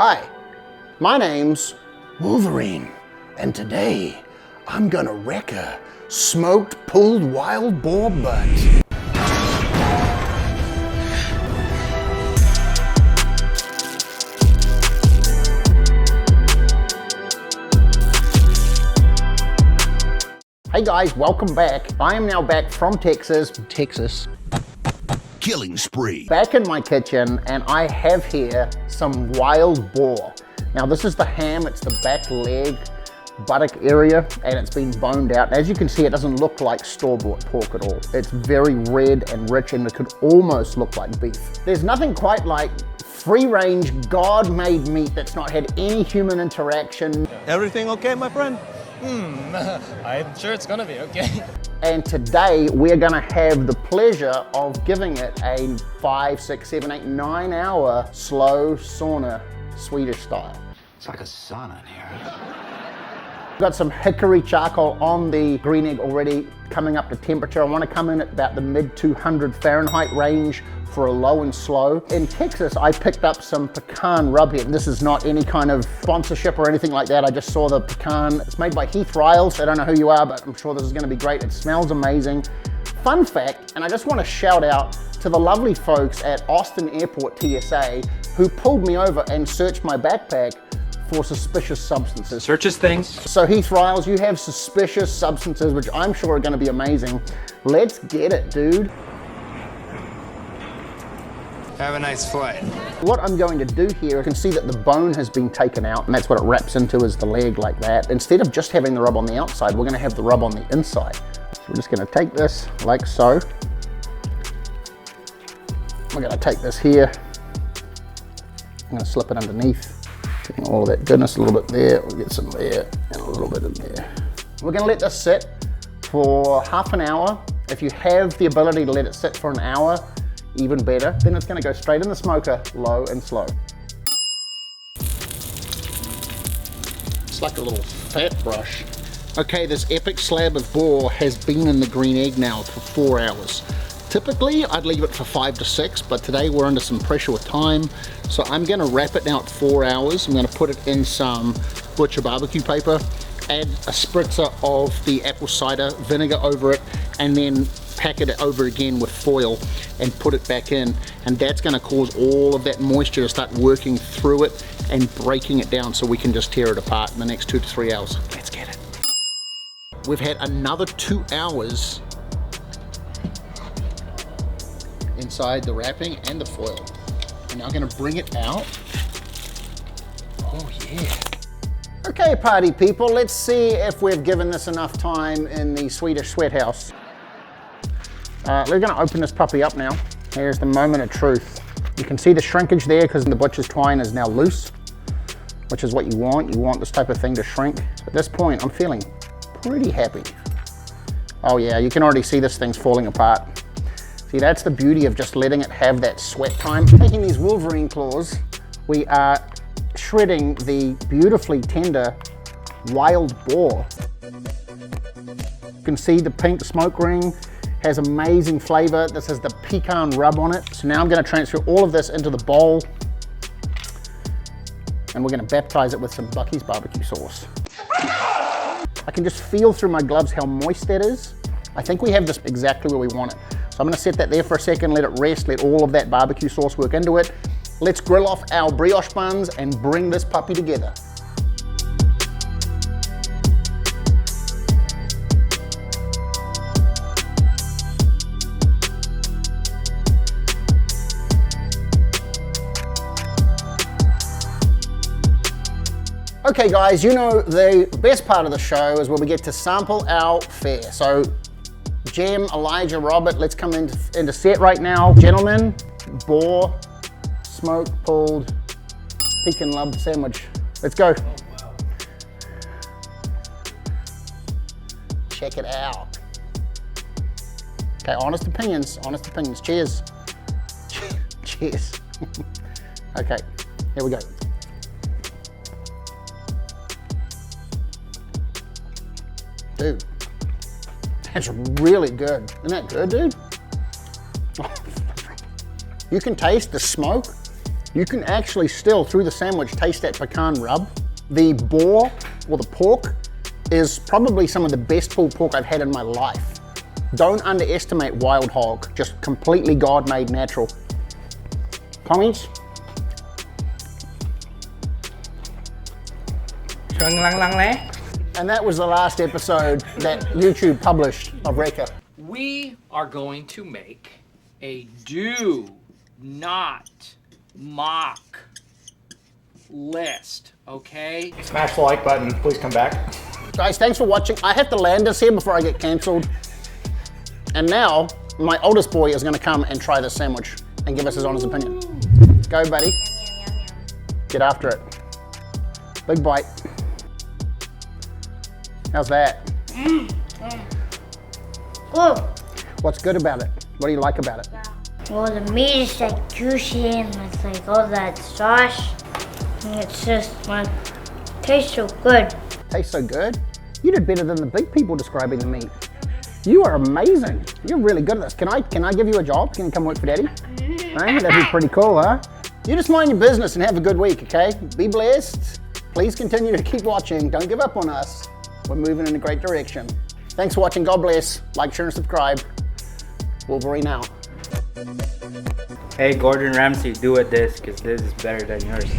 Hi, my name's Wolverine, and today I'm gonna REKA smoked pulled wild boar butt. Hey guys, welcome back. I am now back from Texas. Killing spree. Back in my kitchen, and I have here some wild boar. Now this is the ham, it's the back leg, buttock area, and it's been boned out. As you can see, it doesn't look like store-bought pork at all. It's very red and rich, and it could almost look like beef. There's nothing quite like free-range, God-made meat that's not had any human interaction. Everything okay, my friend? I'm sure it's gonna be okay. And today we're gonna have the pleasure of giving it a 5, 6, 7, 8, 9 hour slow sauna, Swedish style. It's like a sauna in here. Got some hickory charcoal on the green egg already coming up to temperature. I wanna come in at about the mid 200 Fahrenheit range for a low and slow. In Texas, I picked up some pecan rub here. This is not any kind of sponsorship or anything like that. I just saw the pecan. It's made by Heath Riles. I don't know who you are, but I'm sure this is gonna be great. It smells amazing. Fun fact, and I just wanna shout out to the lovely folks at Austin Airport TSA who pulled me over and searched my backpack for suspicious substances. Searches things. So Heath Riles, you have suspicious substances, which I'm sure are gonna be amazing. Let's get it, dude. Have a nice flight. What I'm going to do here, you can see that the bone has been taken out, and that's what it wraps into, is the leg like that. Instead of just having the rub on the outside, we're gonna have the rub on the inside. So we're just gonna take this like so. We're gonna take this here. I'm gonna slip it underneath. Getting all of that goodness, a little bit there, we'll get some there, and a little bit in there. We're gonna let this sit for half an hour. If you have the ability to let it sit for an hour, even better. Then it's gonna go straight in the smoker, low and slow. It's like a little fat brush. Okay, this epic slab of boar has been in the green egg now for 4 hours. Typically, I'd leave it for 5 to 6, but today we're under some pressure with time. So I'm gonna wrap it now at 4 hours. I'm gonna put it in some butcher barbecue paper, add a spritzer of the apple cider vinegar over it, and then pack it over again with foil and put it back in, and that's going to cause all of that moisture to start working through it and breaking it down so we can just tear it apart in the next 2 to 3 hours. Let's get it. We've had another 2 hours inside the wrapping and the foil. I'm now going to bring it out. Oh yeah. Okay, party people, let's see if we've given this enough time in the Swedish sweat house. We're gonna open this puppy up now. Here's the moment of truth. You can see the shrinkage there because the butcher's twine is now loose, which is what you want. You want this type of thing to shrink. At this point, I'm feeling pretty happy. Oh yeah, you can already see this thing's falling apart. See, that's the beauty of just letting it have that sweat time. Taking these Wolverine claws, we are shredding the beautifully tender wild boar. You can see the pink smoke ring has amazing flavor. This has the pecan rub on it. So now I'm gonna transfer all of this into the bowl, and we're gonna baptize it with some Bucky's barbecue sauce. I can just feel through my gloves how moist that is. I think we have this exactly where we want it. So I'm gonna set that there for a second, let it rest, let all of that barbecue sauce work into it. Let's grill off our brioche buns and bring this puppy together. Okay guys, you know the best part of the show is where we get to sample our fare. So Jem, Elijah, Robert, let's come into set right now. Gentlemen, boar, smoked, pulled, pecan lub sandwich. Let's go. Oh, wow. Check it out. Okay, honest opinions, cheers. Cheers. Okay, here we go. Dude, that's really good. Isn't that good, dude? You can taste the smoke You can actually still, through the sandwich, taste that pecan rub. The boar, or the pork, is probably some of the best pulled pork I've had in my life. Don't underestimate wild hog, just completely God-made natural. Comments? And that was the last episode that YouTube published of REKA. We are going to make a do not mock list, okay? Smash the like button. Please come back. Guys, thanks for watching. I have to land this here before I get cancelled. And now, my oldest boy is gonna come and try this sandwich and give us his honest opinion. Go, buddy. Get after it. Big bite. How's that? Good. What's good about it? What do you like about it? Well, the meat is like juicy and it's like all that sauce. And it's just like, tastes so good. Tastes so good? You did better than the big people describing the meat. You are amazing. You're really good at this. Can I give you a job? Can you come work for Daddy? Hey, that'd be pretty cool, huh? You just mind your business and have a good week, okay? Be blessed. Please continue to keep watching. Don't give up on us. We're moving in a great direction. Thanks for watching. God bless. Like, share, and subscribe. Wolverine out. Hey, Gordon Ramsay, do it this, because this is better than yours.